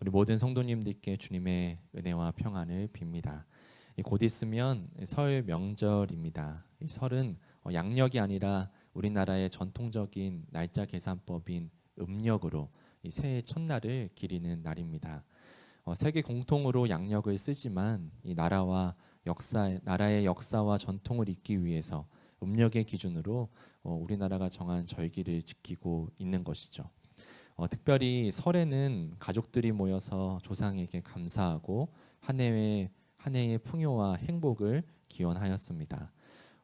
우리 모든 성도님들께 주님의 은혜와 평안을 빕니다. 곧 있으면 설 명절입니다. 이 설은 양력이 아니라 우리나라의 전통적인 날짜 계산법인 음력으로 이 새해 첫날을 기리는 날입니다. 세계 공통으로 양력을 쓰지만 이 나라의 역사와 전통을 잇기 위해서 음력의 기준으로 우리나라가 정한 절기를 지키고 있는 것이죠. 특별히 설에는 가족들이 모여서 조상에게 감사하고 한 해의 풍요와 행복을 기원하였습니다.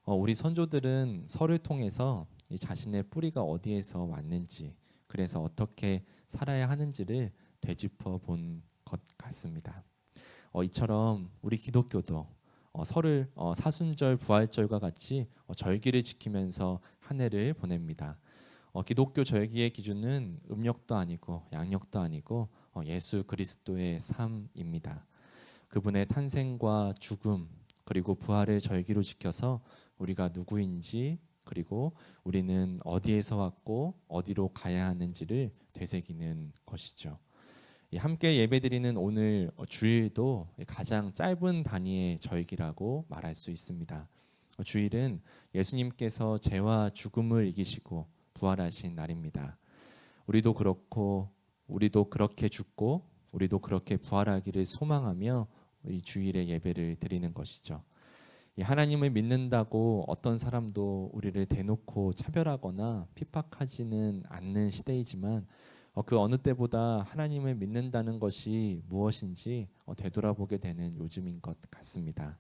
우리 선조들은 설을 통해서 이 자신의 뿌리가 어디에서 왔는지, 그래서 어떻게 살아야 하는지를 되짚어 본 것 같습니다. 이처럼 우리 기독교도 설을 사순절, 부활절과 같이 절기를 지키면서 한 해를 보냅니다. 기독교 절기의 기준은 음력도 아니고 양력도 아니고 예수 그리스도의 삶입니다. 그분의 탄생과 죽음 그리고 부활을 절기로 지켜서 우리가 누구인지, 그리고 우리는 어디에서 왔고 어디로 가야 하는지를 되새기는 것이죠. 함께 예배드리는 오늘 주일도 가장 짧은 단위의 절기라고 말할 수 있습니다. 주일은 예수님께서 죄와 죽음을 이기시고 부활하신 날입니다. 우리도 그렇게 죽고 우리도 그렇게 부활하기를 소망하며 이 주일에 예배를 드리는 것이죠. 하나님을 믿는다고 어떤 사람도 우리를 대놓고 차별하거나 핍박하지는 않는 시대이지만 그 어느 때보다 하나님을 믿는다는 것이 무엇인지 되돌아보게 되는 요즘인 것 같습니다.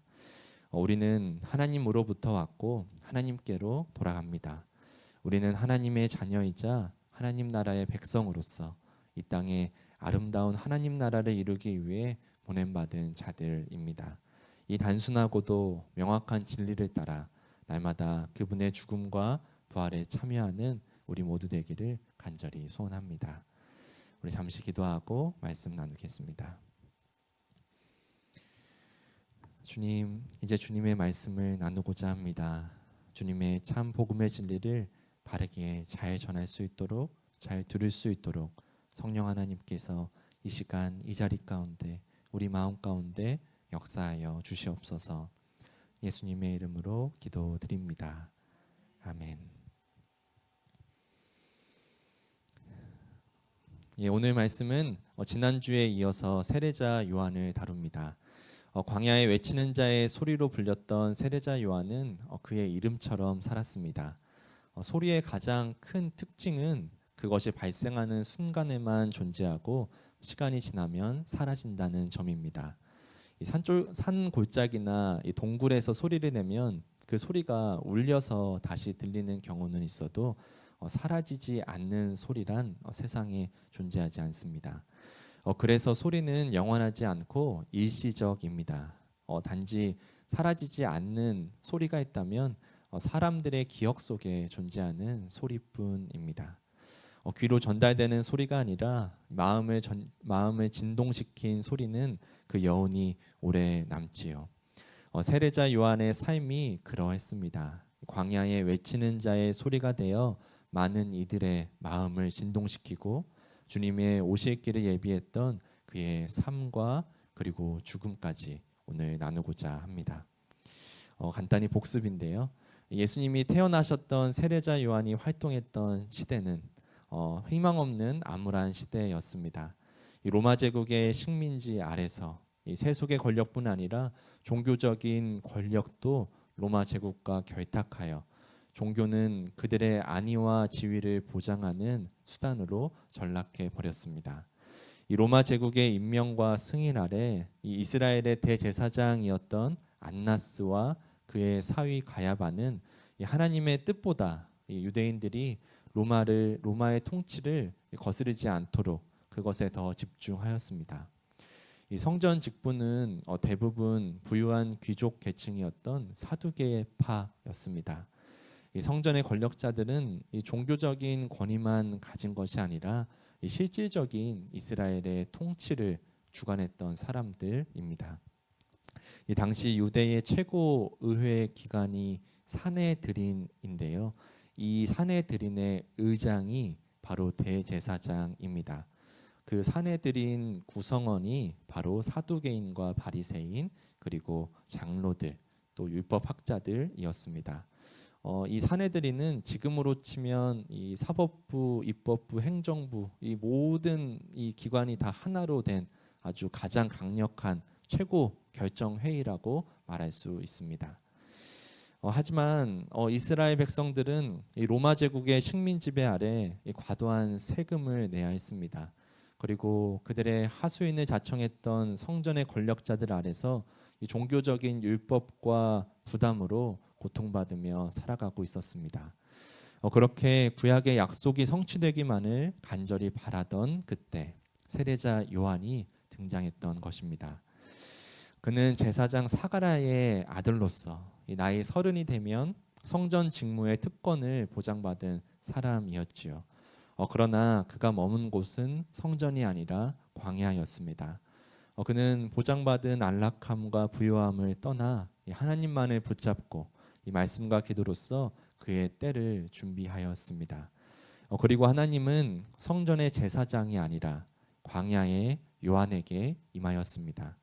우리는 하나님으로부터 왔고 하나님께로 돌아갑니다. 우리는 하나님의 자녀이자 하나님 나라의 백성으로서 이 땅에 아름다운 하나님 나라를 이루기 위해 보냄받은 자들입니다. 이 단순하고도 명확한 진리를 따라 날마다 그분의 죽음과 부활에 참여하는 우리 모두 되기를 간절히 소원합니다. 우리 잠시 기도하고 말씀 나누겠습니다. 주님, 이제 주님의 말씀을 나누고자 합니다. 주님의 참 복음의 진리를 바르게 잘 전할 수 있도록, 잘 들을 수 있도록 성령 하나님께서 이 시간 이 자리 가운데 우리 마음 가운데 역사하여 주시옵소서. 예수님의 이름으로 기도드립니다. 아멘. 오늘 말씀은 지난주에 이어서 세례자 요한을 다룹니다. 광야에 외치는 자의 소리로 불렸던 세례자 요한은 그의 이름처럼 살았습니다. 소리의 가장 큰 특징은 그것이 발생하는 순간에만 존재하고 시간이 지나면 사라진다는 점입니다. 산 골짜기나 이 동굴에서 소리를 내면 그 소리가 울려서 다시 들리는 경우는 있어도 사라지지 않는 소리란 세상에 존재하지 않습니다. 그래서 소리는 영원하지 않고 일시적입니다. 단지 사라지지 않는 소리가 있다면 사람들의 기억 속에 존재하는 소리뿐입니다. 귀로 전달되는 소리가 아니라 마음을 진동시킨 소리는 그 여운이 오래 남지요. 세례자 요한의 삶이 그러했습니다. 광야에 외치는 자의 소리가 되어 많은 이들의 마음을 진동시키고 주님의 오실 길을 예비했던 그의 삶과 그리고 죽음까지 오늘 나누고자 합니다. 간단히 복습인데요. 예수님이 태어나셨던 세례자 요한이 활동했던 시대는 희망 없는 암울한 시대였습니다. 이 로마 제국의 식민지 아래서 이 세속의 권력뿐 아니라 종교적인 권력도 로마 제국과 결탁하여 종교는 그들의 안위와 지위를 보장하는 수단으로 전락해 버렸습니다. 이 로마 제국의 임명과 승인 아래 이 이스라엘의 대제사장이었던 안나스와 그의 사위 가야바는 이 하나님의 뜻보다 이 유대인들이 로마의 통치를 거스르지 않도록 그것에 더 집중하였습니다. 이 성전 직분은 대부분 부유한 귀족 계층이었던 사두개파였습니다. 이 성전의 권력자들은 이 종교적인 권위만 가진 것이 아니라 이 실질적인 이스라엘의 통치를 주관했던 사람들입니다. 이 당시 유대의 최고 의회 기관이 사내드린인데요. 이 사내드린의 의장이 바로 대제사장입니다. 그 사내들인 구성원이 바로 사두개인과 바리새인 그리고 장로들 또 율법학자들이었습니다. 이 사내들이는 지금으로 치면 이 사법부, 입법부, 행정부 이 모든 이 기관이 다 하나로 된 아주 가장 강력한 최고 결정 회의라고 말할 수 있습니다. 하지만 이스라엘 백성들은 이 로마 제국의 식민 지배 아래 이 과도한 세금을 내야 했습니다. 그리고 그들의 하수인을 자청했던 성전의 권력자들 아래서 이 종교적인 율법과 부담으로 고통받으며 살아가고 있었습니다. 그렇게 구약의 약속이 성취되기만을 간절히 바라던 그때 세례자 요한이 등장했던 것입니다. 그는 제사장 사가랴의 아들로서 나이 30이 되면 성전 직무의 특권을 보장받은 사람이었지요. 그러나 그가 머문 곳은 성전이 아니라 광야였습니다. 그는 보장받은 안락함과 부요함을 떠나 하나님만을 붙잡고 이 말씀과 기도로서 그의 때를 준비하였습니다. 그리고 하나님은 성전의 제사장이 아니라 광야의 요한에게 임하였습니다.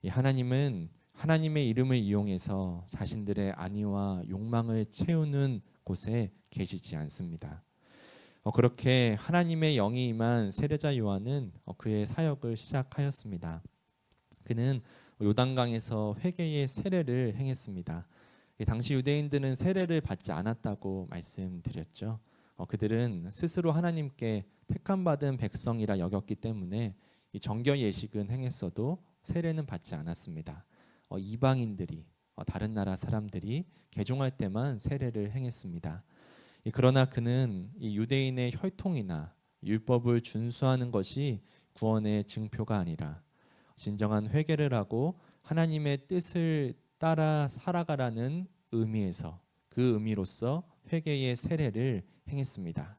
이 하나님은 하나님의 이름을 이용해서 자신들의 안위와 욕망을 채우는 곳에 계시지 않습니다. 그렇게 하나님의 영이 임한 세례자 요한은 그의 사역을 시작하였습니다. 그는 요단강에서 회개의 세례를 행했습니다. 당시 유대인들은 세례를 받지 않았다고 말씀드렸죠. 그들은 스스로 하나님께 택함받은 백성이라 여겼기 때문에 이 정결 예식은 행했어도 세례는 받지 않았습니다. 이방인들이 다른 나라 사람들이 개종할 때만 세례를 행했습니다. 그러나 그는 이 유대인의 혈통이나 율법을 준수하는 것이 구원의 증표가 아니라 진정한 회개를 하고 하나님의 뜻을 따라 살아가라는 의미에서 그 의미로서 회개의 세례를 행했습니다.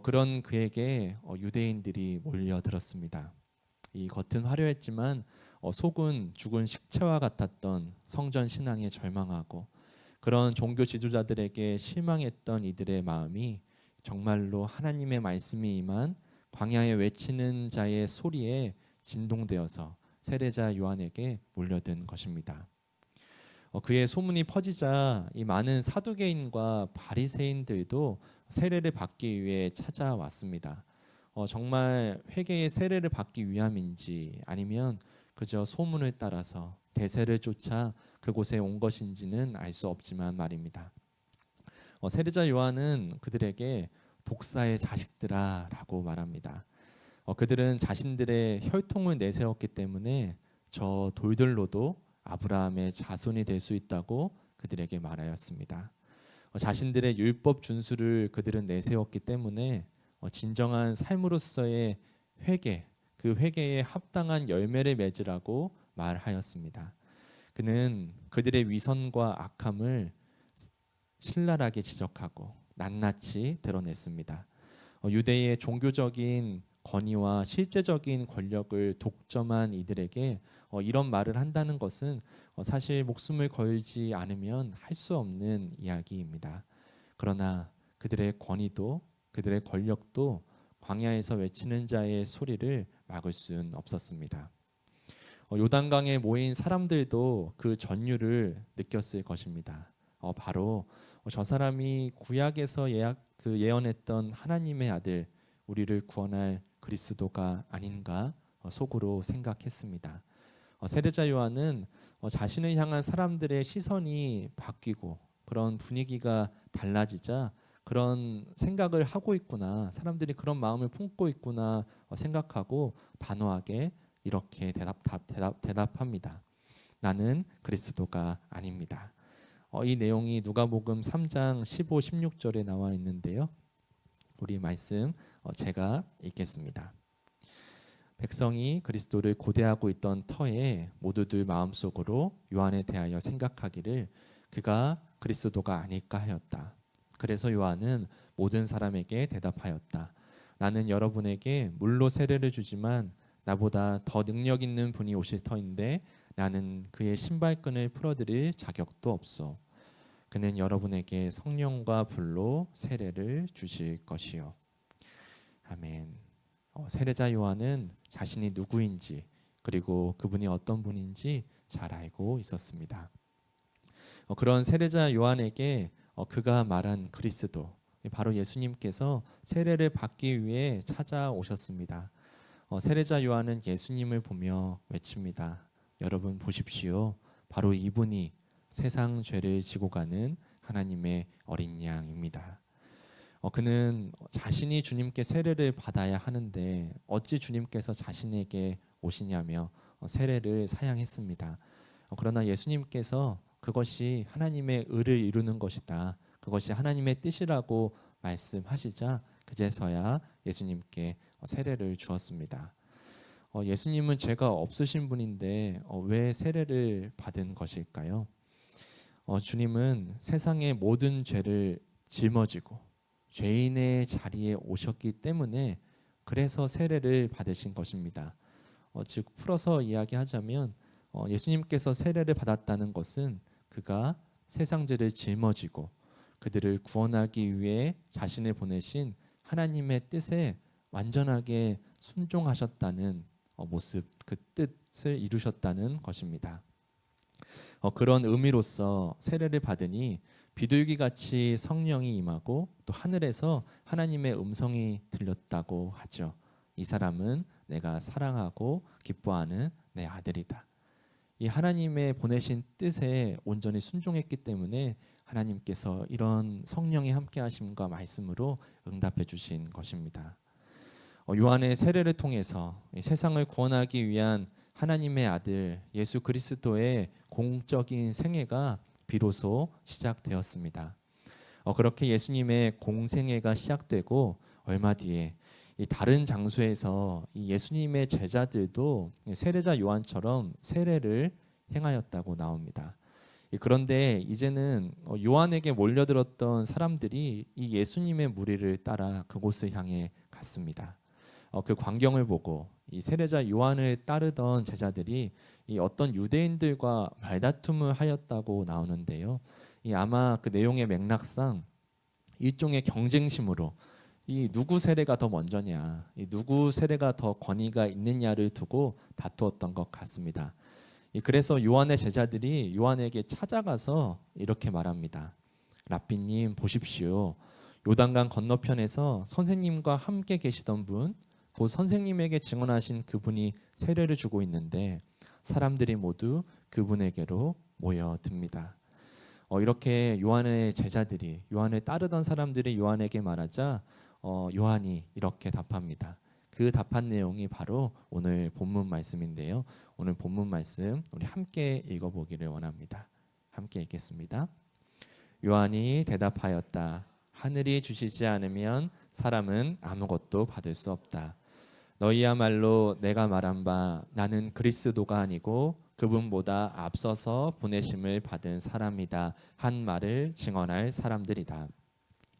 그런 그에게 유대인들이 몰려들었습니다. 이 겉은 화려했지만 속은 죽은 식체와 같았던 성전 신앙에 절망하고 그런 종교 지도자들에게 실망했던 이들의 마음이 정말로 하나님의 말씀이 임한 광야에 외치는 자의 소리에 진동되어서 세례자 요한에게 몰려든 것입니다. 그의 소문이 퍼지자 이 많은 사두개인과 바리새인들도 세례를 받기 위해 찾아왔습니다. 정말 회개의 세례를 받기 위함인지 아니면 그저 소문을 따라서 대세를 쫓아 그곳에 온 것인지는 알 수 없지만 말입니다. 세례자 요한은 그들에게 독사의 자식들아라고 말합니다. 그들은 자신들의 혈통을 내세웠기 때문에 저 돌들로도 아브라함의 자손이 될 수 있다고 그들에게 말하였습니다. 자신들의 율법 준수를 그들은 내세웠기 때문에 진정한 삶으로서의 회개, 그 회개에 합당한 열매를 맺으라고 말하였습니다. 그는 그들의 위선과 악함을 신랄하게 지적하고 낱낱이 드러냈습니다. 유대의 종교적인 권위와 실제적인 권력을 독점한 이들에게 이런 말을 한다는 것은 사실 목숨을 걸지 않으면 할 수 없는 이야기입니다. 그러나 그들의 권위도 그들의 권력도 광야에서 외치는 자의 소리를 막을 수는 없었습니다. 요단강에 모인 사람들도 그 전율을 느꼈을 것입니다. 바로 저 사람이 구약에서 예언했던 하나님의 아들 우리를 구원할 그리스도가 아닌가 속으로 생각했습니다. 세례자 요한은 자신을 향한 사람들의 시선이 바뀌고 그런 분위기가 달라지자 그런 생각을 하고 있구나, 사람들이 그런 마음을 품고 있구나 생각하고 단호하게 이렇게 대답합니다. 나는 그리스도가 아닙니다. 이 내용이 누가복음 3장 15, 16절에 나와 있는데요. 우리 말씀 제가 읽겠습니다. 백성이 그리스도를 고대하고 있던 터에 모두들 마음속으로 요한에 대하여 생각하기를 그가 그리스도가 아닐까 하였다. 그래서 요한은 모든 사람에게 대답하였다. 나는 여러분에게 물로 세례를 주지만 나보다 더 능력 있는 분이 오실 터인데 나는 그의 신발끈을 풀어드릴 자격도 없소. 그는 여러분에게 성령과 불로 세례를 주실 것이요. 아멘. 세례자 요한은 자신이 누구인지 그리고 그분이 어떤 분인지 잘 알고 있었습니다. 그런 세례자 요한에게 그가 말한 그리스도, 바로 예수님께서 세례를 받기 위해 찾아오셨습니다. 세례자 요한은 예수님을 보며 외칩니다. 여러분 보십시오. 바로 이분이 세상 죄를 지고 가는 하나님의 어린 양입니다. 그는 자신이 주님께 세례를 받아야 하는데 어찌 주님께서 자신에게 오시냐며 세례를 사양했습니다. 그러나 예수님께서 그것이 하나님의 의를 이루는 것이다, 그것이 하나님의 뜻이라고 말씀하시자 그제서야 예수님께 세례를 주었습니다. 예수님은 죄가 없으신 분인데 왜 세례를 받은 것일까요? 주님은 세상의 모든 죄를 짊어지고 죄인의 자리에 오셨기 때문에 그래서 세례를 받으신 것입니다. 즉 풀어서 이야기하자면 예수님께서 세례를 받았다는 것은 그가 세상 죄를 짊어지고 그들을 구원하기 위해 자신을 보내신 하나님의 뜻에 완전하게 순종하셨다는 모습, 그 뜻을 이루셨다는 것입니다. 그런 의미로서 세례를 받으니 비둘기같이 성령이 임하고 또 하늘에서 하나님의 음성이 들렸다고 하죠. 이 사람은 내가 사랑하고 기뻐하는 내 아들이다. 이 하나님의 보내신 뜻에 온전히 순종했기 때문에 하나님께서 이런 성령이 함께 하심과 말씀으로 응답해 주신 것입니다. 요한의 세례를 통해서 이 세상을 구원하기 위한 하나님의 아들 예수 그리스도의 공적인 생애가 비로소 시작되었습니다. 그렇게 예수님의 공생애가 시작되고 얼마 뒤에 이 다른 장소에서 이 예수님의 제자들도 세례자 요한처럼 세례를 행하였다고 나옵니다. 그런데 이제는 요한에게 몰려들었던 사람들이 이 예수님의 무리를 따라 그곳을 향해 갔습니다. 그 광경을 보고 이 세례자 요한을 따르던 제자들이 이 어떤 유대인들과 말다툼을 하였다고 나오는데요. 이 아마 그 내용의 맥락상 일종의 경쟁심으로 이 누구 세례가 더 먼저냐, 이 누구 세례가 더 권위가 있느냐를 두고 다투었던 것 같습니다. 그래서 요한의 제자들이 요한에게 찾아가서 이렇게 말합니다. 랍비님 보십시오. 요단강 건너편에서 선생님과 함께 계시던 분, 곧 선생님에게 증언하신 그분이 세례를 주고 있는데 사람들이 모두 그분에게로 모여듭니다. 이렇게 요한의 제자들이, 요한을 따르던 사람들이 요한에게 말하자 요한이 이렇게 답합니다. 그 답한 내용이 바로 오늘 본문 말씀인데요. 오늘 본문 말씀 우리 함께 읽어보기를 원합니다. 함께 읽겠습니다. 요한이 대답하였다. 하늘이 주시지 않으면 사람은 아무것도 받을 수 없다. 너희야말로 내가 말한 바 나는 그리스도가 아니고 그분보다 앞서서 보내심을 받은 사람이다 한 말을 증언할 사람들이다.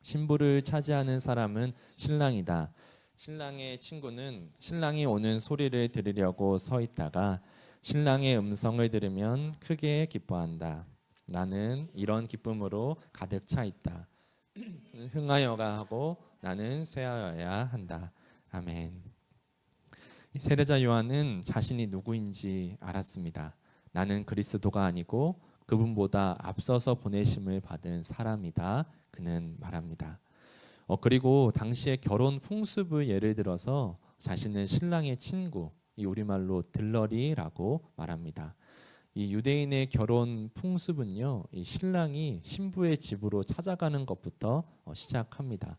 신부를 차지하는 사람은 신랑이다. 신랑의 친구는 신랑이 오는 소리를 들으려고 서 있다가 신랑의 음성을 들으면 크게 기뻐한다. 나는 이런 기쁨으로 가득 차 있다. 흥하여가 하고 나는 쇠하여야 한다. 아멘. 세례자 요한은 자신이 누구인지 알았습니다. 나는 그리스도가 아니고 그분보다 앞서서 보내심을 받은 사람이다. 그는 말합니다. 그리고 당시의 결혼 풍습을 예를 들어서 자신은 신랑의 친구, 이 우리말로 들러리라고 말합니다. 이 유대인의 결혼 풍습은요, 이 신랑이 신부의 집으로 찾아가는 것부터 시작합니다.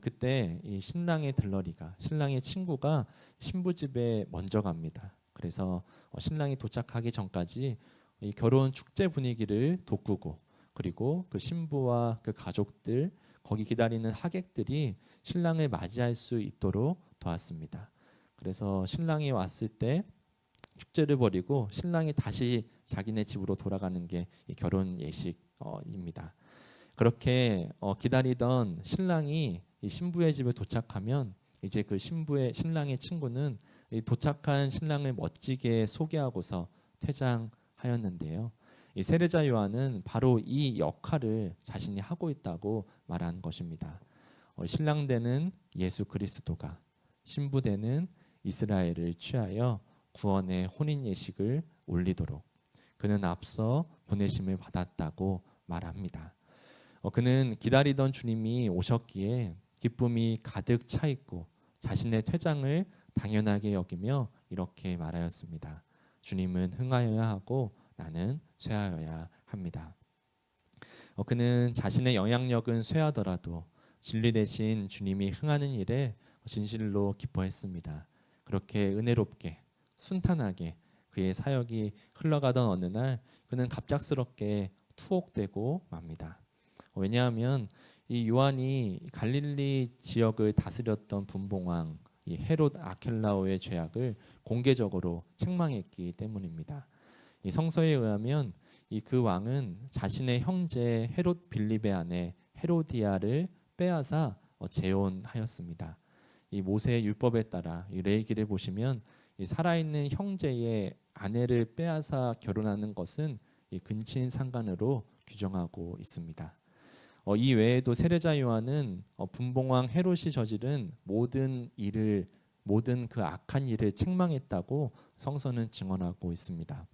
그때 이 신랑의 들러리가, 신랑의 친구가 신부 집에 먼저 갑니다. 그래서 신랑이 도착하기 전까지 이 결혼 축제 분위기를 돋구고, 그리고 그 신부와 그 가족들, 거기 기다리는 하객들이 신랑을 맞이할 수 있도록 도왔습니다. 그래서 신랑이 왔을 때 축제를 벌이고 신랑이 다시 자기네 집으로 돌아가는 게 이 결혼 예식입니다. 그렇게 기다리던 신랑이 이 신부의 집에 도착하면 이제 그 신랑의 친구는 이 도착한 신랑을 멋지게 소개하고서 퇴장하였는데요. 이 세례자 요한은 바로 이 역할을 자신이 하고 있다고 말한 것입니다. 신랑 되는 예수 그리스도가 신부되는 이스라엘을 취하여 구원의 혼인 예식을 올리도록 그는 앞서 보내심을 받았다고 말합니다. 그는 기다리던 주님이 오셨기에 기쁨이 가득 차 있고 자신의 퇴장을 당연하게 여기며 이렇게 말하였습니다. 주님은 흥하여야 하고 나는 쇠하여야 합니다. 그는 자신의 영향력은 쇠하더라도 진리 대신 주님이 흥하는 일에 진실로 기뻐했습니다. 그렇게 은혜롭게 순탄하게 그의 사역이 흘러가던 어느 날 그는 갑작스럽게 투옥되고 맙니다. 왜냐하면 이 요한이 갈릴리 지역을 다스렸던 분봉왕 이 헤롯 아켈라오의 죄악을 공개적으로 책망했기 때문입니다. 이 성서에 의하면 그 왕은 자신의 형제 헤롯 빌립의 아내 헤로디아를 빼앗아 재혼하였습니다. 이 모세의 율법에 따라 이 레위기를 보시면 이 살아있는 형제의 아내를 빼앗아 결혼하는 것은 이 근친 상간으로 규정하고 있습니다. 이 외에도 세례자 요한은 분봉왕 헤롯이 저지른 모든 그 악한 일을 책망했다고 성서는 증언하고 있습니다.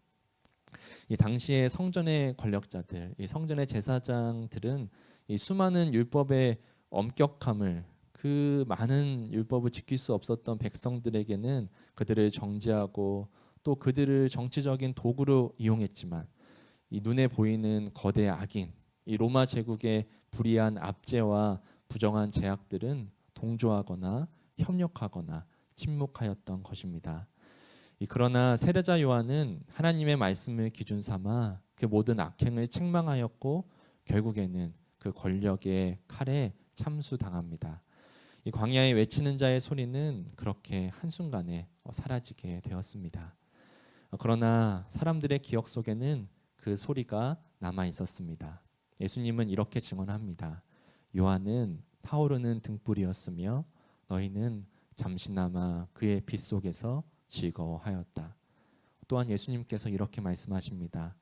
이 당시의 성전의 권력자들, 이 성전의 제사장들은 이 수많은 율법의 엄격함을 그 많은 율법을 지킬 수 없었던 백성들에게는 그들을 정죄하고 또 그들을 정치적인 도구로 이용했지만 이 눈에 보이는 거대 악인, 이 로마 제국의 불의한 압제와 부정한 제약들은 동조하거나 협력하거나 침묵하였던 것입니다. 그러나 세례자 요한은 하나님의 말씀을 기준 삼아 그 모든 악행을 책망하였고 결국에는 그 권력의 칼에 참수당합니다. 이 광야에 외치는 자의 소리는 그렇게 한순간에 사라지게 되었습니다. 그러나 사람들의 기억 속에는 그 소리가 남아 있었습니다. 예수님은 이렇게 증언합니다. 요한은 타오르는 등불이었으며 너희는 잠시나마 그의 빛 속에서 즐거워하였다. 또한 예수님께서 이렇게 말씀하십니다.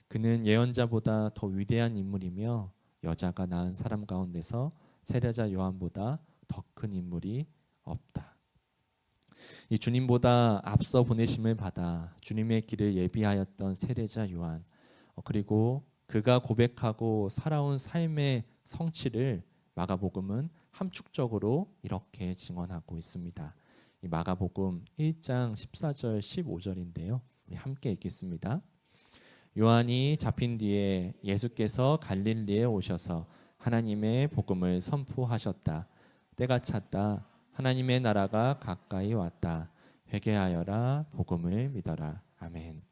그는 예언자보다 더 위대한 인물이며 여자가 낳은 사람 가운데서 세례자 요한보다 더 큰 인물이 없다. 이 주님보다 앞서 보내심을 받아 주님의 길을 예비하였던 세례자 요한, 그리고 그가 고백하고 살아온 삶의 성취를 마가복음은 함축적으로 이렇게 증언하고 있습니다. 이 마가복음 1장 14절 15절인데요. 함께 읽겠습니다. 요한이 잡힌 뒤에 예수께서 갈릴리에 오셔서 하나님의 복음을 선포하셨다. 때가 찼다. 하나님의 나라가 가까이 왔다. 회개하여라. 복음을 믿어라. 아멘.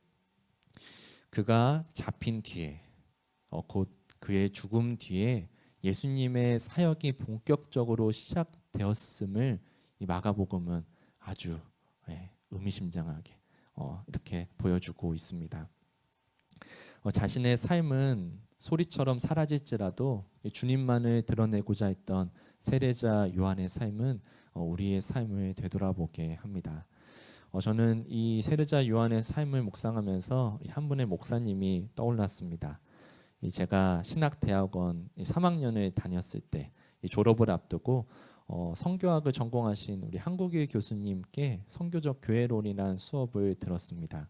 그가 잡힌 뒤에 곧 그의 죽음 뒤에 예수님의 사역이 본격적으로 시작되었음을 이 마가복음은 아주 의미심장하게 이렇게 보여주고 있습니다. 자신의 삶은 소리처럼 사라질지라도 주님만을 드러내고자 했던 세례자 요한의 삶은 우리의 삶을 되돌아보게 합니다. 저는 이 세례자 요한의 삶을 묵상하면서 한 분의 목사님이 떠올랐습니다. 제가 신학대학원 3학년을 다녔을 때 졸업을 앞두고 선교학을 전공하신 우리 한국의 교수님께 선교적 교회론이라는 수업을 들었습니다.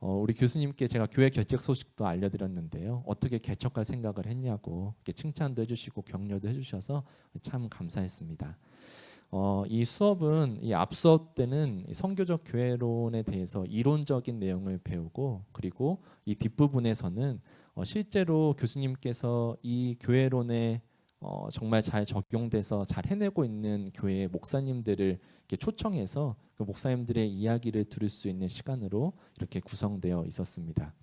우리 교수님께 제가 교회 개척 소식도 알려드렸는데요. 어떻게 개척할 생각을 했냐고 이렇게 칭찬도 해주시고 격려도 해주셔서 참 감사했습니다. 이 수업은 이 앞 수업 때는 선교적 교회론에 대해서 이론적인 내용을 배우고 그리고 이 뒷부분에서는 실제로 교수님께서 이 교회론에 정말 잘 적용돼서 잘 해내고 있는 교회의 목사님들을 이렇게 초청해서 그 목사님들의 이야기를 들을 수 있는 시간으로 이렇게 구성되어 있었습니다.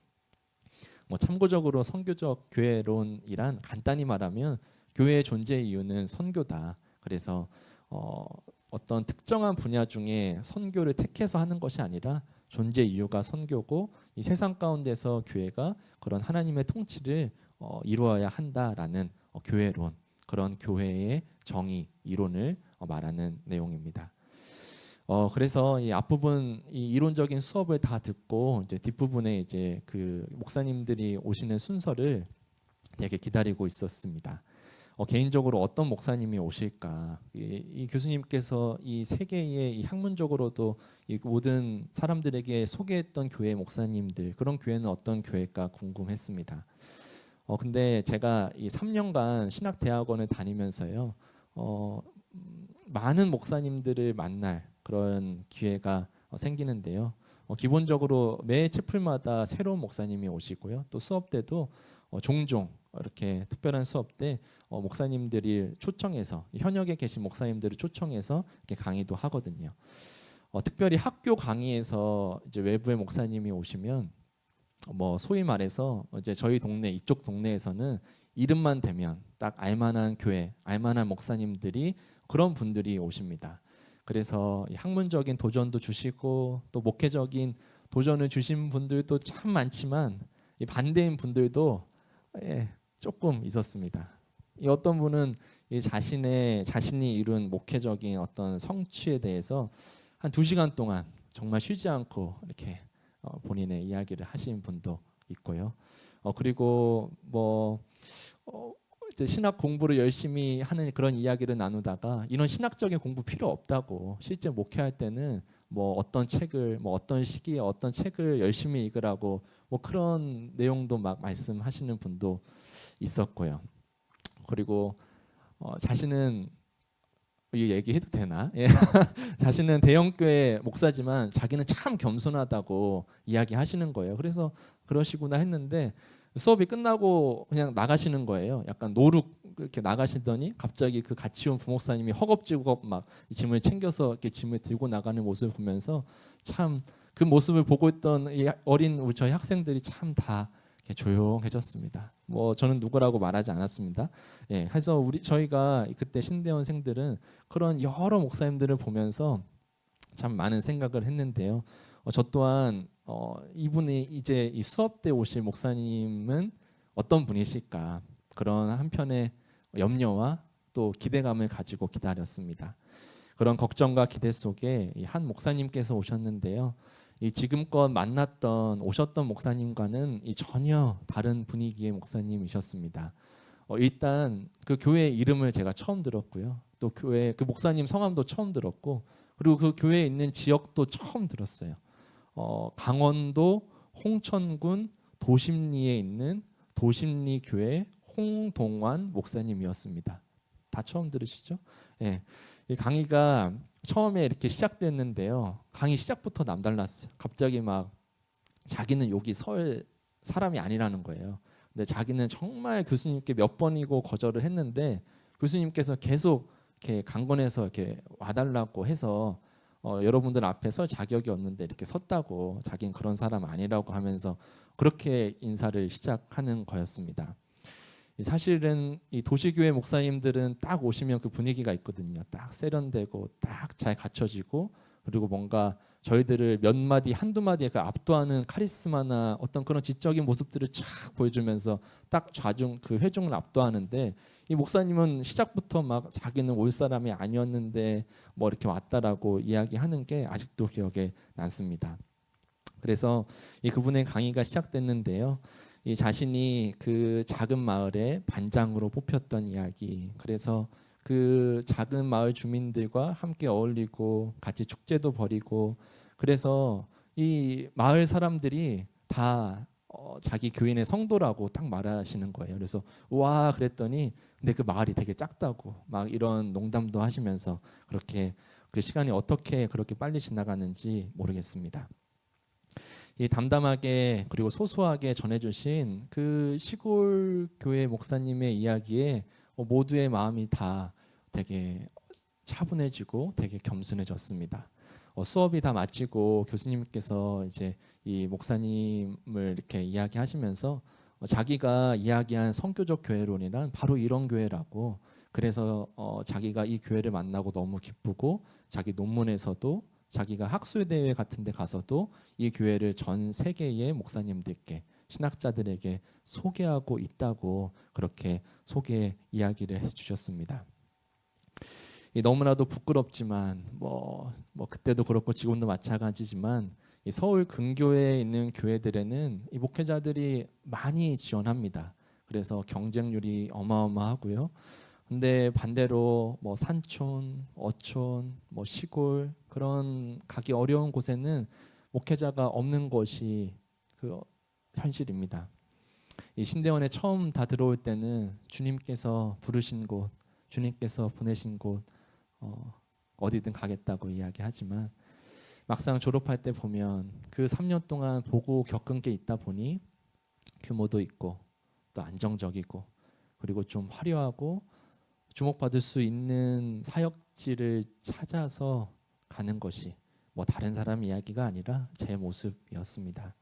참고적으로 선교적 교회론이란 간단히 말하면 교회의 존재 이유는 선교다. 그래서 어떤 특정한 분야 중에 선교를 택해서 하는 것이 아니라 존재 이유가 선교고 이 세상 가운데서 교회가 그런 하나님의 통치를 이루어야 한다라는 교회론, 그런 교회의 정의, 이론을 말하는 내용입니다. 그래서 이 앞부분 이 이론적인 수업을 다 듣고 이제 뒷부분에 이제 그 목사님들이 오시는 순서를 되게 기다리고 있었습니다. 개인적으로 어떤 목사님이 오실까? 이 교수님께서 이 세계에 이 학문적으로도 이 모든 사람들에게 소개했던 교회 목사님들 그런 교회는 어떤 교회일까 궁금했습니다. 근데 제가 이 3년간 신학대학원을 다니면서요, 많은 목사님들을 만날 그런 기회가 생기는데요. 기본적으로 매 채플마다 새로운 목사님이 오시고요. 또 수업 때도 종종 이렇게 특별한 수업 때 목사님들이 초청해서 현역에 계신 목사님들을 초청해서 이렇게 강의도 하거든요. 특별히 학교 강의에서 이제 외부의 목사님이 오시면 뭐 소위 말해서 이제 저희 동네 이쪽 동네에서는 이름만 대면 딱 알만한 교회, 알만한 목사님들이 그런 분들이 오십니다. 그래서 학문적인 도전도 주시고 또 목회적인 도전을 주신 분들도 참 많지만 이 반대인 분들도 조금 있었습니다. 이 어떤 분은 이 자신이 이룬 목회적인 어떤 성취에 대해서 한 2시간 동안 정말 쉬지 않고 이렇게 본인의 이야기를 하신 분도 있고요. 그리고 뭐 이제 신학 공부를 열심히 하는 그런 이야기를 나누다가 이런 신학적인 공부 필요 없다고 실제 목회할 때는 뭐 어떤 책을 뭐 어떤 시기에 어떤 책을 열심히 읽으라고 뭐 그런 내용도 막 말씀하시는 분도 있었고요. 그리고 자신은 이 얘기해도 되나? 예. 자신은 대형교회 목사지만 자기는 참 겸손하다고 이야기하시는 거예요. 그래서 그러시구나 했는데 수업이 끝나고 그냥 나가시는 거예요. 약간 노룩 이렇게 나가시더니 갑자기 그 같이 온 부목사님이 허겁지겁 막 짐을 챙겨서 이렇게 짐을 들고 나가는 모습을 보면서 참 그 모습을 보고 있던 이 어린 우리 저희 학생들이 참 다 조용해졌습니다. 뭐 저는 누구라고 말하지 않았습니다. 예, 그래서 저희가 그때 신대원생들은 그런 여러 목사님들을 보면서 참 많은 생각을 했는데요. 저 또한 이분이 이제 이 수업 때 오실 목사님은 어떤 분이실까 그런 한편의 염려와 또 기대감을 가지고 기다렸습니다. 그런 걱정과 기대 속에 한 목사님께서 오셨는데요. 이 지금껏 오셨던 목사님과는 전혀 다른 분위기의 목사님이셨습니다. 일단 그 교회 이름을 제가 처음 들었고요. 또 교회 그 목사님 성함도 처음 들었고, 그리고 그 교회에 있는 지역도 처음 들었어요. 강원도 홍천군 도심리에 있는 도심리 교회 홍동환 목사님이었습니다. 다 처음 들으시죠? 예. 이 강의가 처음에 이렇게 시작됐는데요. 강의 시작부터 남달랐어요. 갑자기 막 자기는 여기 설 사람이 아니라는 거예요. 근데 자기는 정말 교수님께 몇 번이고 거절을 했는데 교수님께서 계속 이렇게 강권해서 이렇게 와달라고 해서 여러분들 앞에 설 자격이 없는데 이렇게 섰다고 자기는 그런 사람 아니라고 하면서 그렇게 인사를 시작하는 거였습니다. 사실은 이 도시교회 목사님들은 딱 오시면 그 분위기가 있거든요. 딱 세련되고 딱 잘 갖춰지고 그리고 뭔가 저희들을 몇 마디 한두 마디에 그 압도하는 카리스마나 어떤 그런 지적인 모습들을 쫙 보여주면서 딱 그 회중을 압도하는데 이 목사님은 시작부터 막 자기는 올 사람이 아니었는데 뭐 이렇게 왔다라고 이야기하는 게 아직도 기억에 남습니다. 그래서 그분의 강의가 시작됐는데요. 이 자신이 그 작은 마을의 반장으로 뽑혔던 이야기, 그래서 그 작은 마을 주민들과 함께 어울리고 같이 축제도 벌이고, 그래서 이 마을 사람들이 다 자기 교인의 성도라고 딱 말하시는 거예요. 그래서 와 그랬더니 근데 그 마을이 되게 작다고 막 이런 농담도 하시면서 그렇게 그 시간이 어떻게 그렇게 빨리 지나가는지 모르겠습니다. 이 담담하게 그리고 소소하게 전해주신 그 시골 교회 목사님의 이야기에 모두의 마음이 다 되게 차분해지고 되게 겸손해졌습니다. 수업이 다 마치고 교수님께서 이제 이 목사님을 이렇게 이야기하시면서 자기가 이야기한 성교적 교회론이란 바로 이런 교회라고, 그래서 자기가 이 교회를 만나고 너무 기쁘고 자기 논문에서도 자기가 학술대회 같은 데 가서도 이 교회를 전 세계의 목사님들께 신학자들에게 소개하고 있다고 그렇게 소개 이야기를 해주셨습니다. 너무나도 부끄럽지만 뭐 그때도 그렇고 지금도 마찬가지지만 이 서울 근교에 있는 교회들에는 이 목회자들이 많이 지원합니다. 그래서 경쟁률이 어마어마하고요. 근데 반대로 뭐 산촌, 어촌, 뭐 시골 그런 가기 어려운 곳에는 목회자가 없는 것이 그 현실입니다. 이 신대원에 처음 다 들어올 때는 주님께서 부르신 곳, 주님께서 보내신 곳 어디든 가겠다고 이야기하지만 막상 졸업할 때 보면 그 3년 동안 보고 겪은 게 있다 보니 규모도 있고 또 안정적이고 그리고 좀 화려하고 주목받을 수 있는 사역지를 찾아서 가는 것이 뭐 다른 사람 이야기가 아니라 제 모습이었습니다.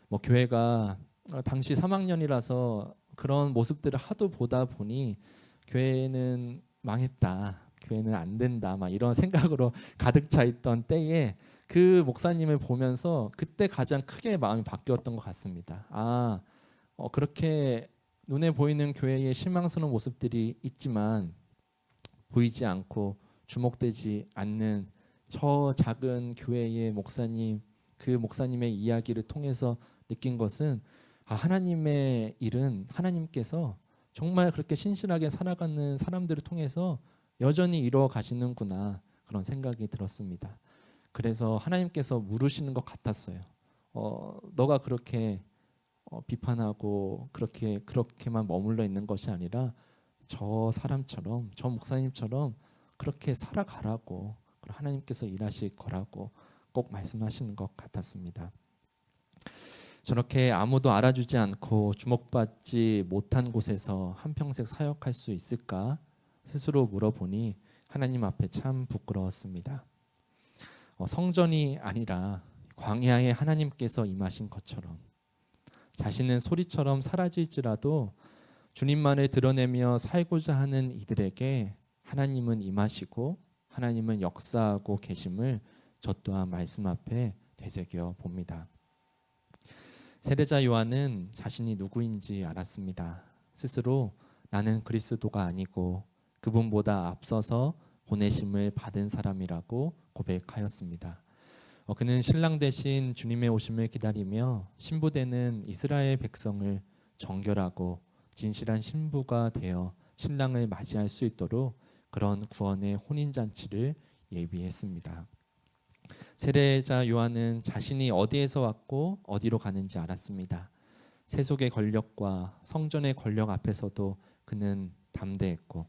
뭐 교회가 당시 3학년이라서 그런 모습들을 하도 보다 보니 교회는 망했다, 교회는 안 된다, 막 이런 생각으로 가득 차 있던 때에 그 목사님을 보면서 그때 가장 크게 마음이 바뀌었던 것 같습니다. 그렇게 눈에 보이는 교회의 실망스러운 모습들이 있지만 보이지 않고 주목되지 않는 저 작은 교회의 목사님, 그 목사님의 이야기를 통해서 느낀 것은 하나님의 일은 하나님께서 정말 그렇게 신실하게 살아가는 사람들을 통해서 여전히 이루어 가시는구나, 그런 생각이 들었습니다. 그래서 하나님께서 물으시는 것 같았어요. 너가 그렇게 비판하고 그렇게만 머물러 있는 것이 아니라 저 사람처럼, 저 목사님처럼 그렇게 살아가라고, 하나님께서 일하실 거라고 꼭 말씀하시는 것 같았습니다. 저렇게 아무도 알아주지 않고 주목받지 못한 곳에서 한평생 사역할 수 있을까 스스로 물어보니 하나님 앞에 참 부끄러웠습니다. 성전이 아니라 광야에 하나님께서 임하신 것처럼 자신은 소리처럼 사라질지라도 주님만을 드러내며 살고자 하는 이들에게 하나님은 임하시고 하나님은 역사하고 계심을 저 또한 말씀 앞에 되새겨 봅니다. 세례자 요한은 자신이 누구인지 알았습니다. 스스로 나는 그리스도가 아니고 그분보다 앞서서 보내심을 받은 사람이라고 고백하였습니다. 그는 신랑 대신 주님의 오심을 기다리며 신부되는 이스라엘 백성을 정결하고 진실한 신부가 되어 신랑을 맞이할 수 있도록 그런 구원의 혼인잔치를 예비했습니다. 세례자 요한은 자신이 어디에서 왔고 어디로 가는지 알았습니다. 세속의 권력과 성전의 권력 앞에서도 그는 담대했고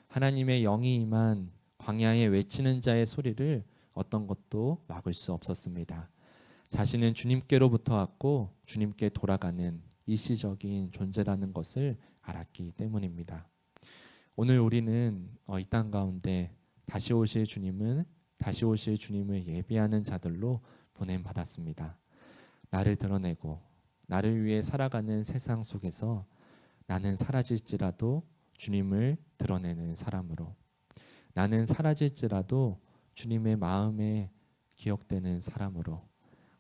하나님의 영이 임한 광야에 외치는 자의 소리를 어떤 것도 막을 수 없었습니다. 자신은 주님께로부터 왔고 주님께 돌아가는 일시적인 존재라는 것을 알았기 때문입니다. 오늘 우리는 이 땅 가운데 다시 오실 주님을 예비하는 자들로 보냄받았습니다. 나를 드러내고 나를 위해 살아가는 세상 속에서 나는 사라질지라도 주님을 드러내는 사람으로, 나는 사라질지라도 주님의 마음에 기억되는 사람으로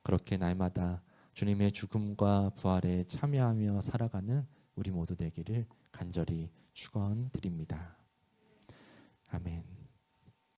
그렇게 날마다 주님의 죽음과 부활에 참여하며 살아가는 우리 모두 되기를 간절히 축원드립니다. 아멘.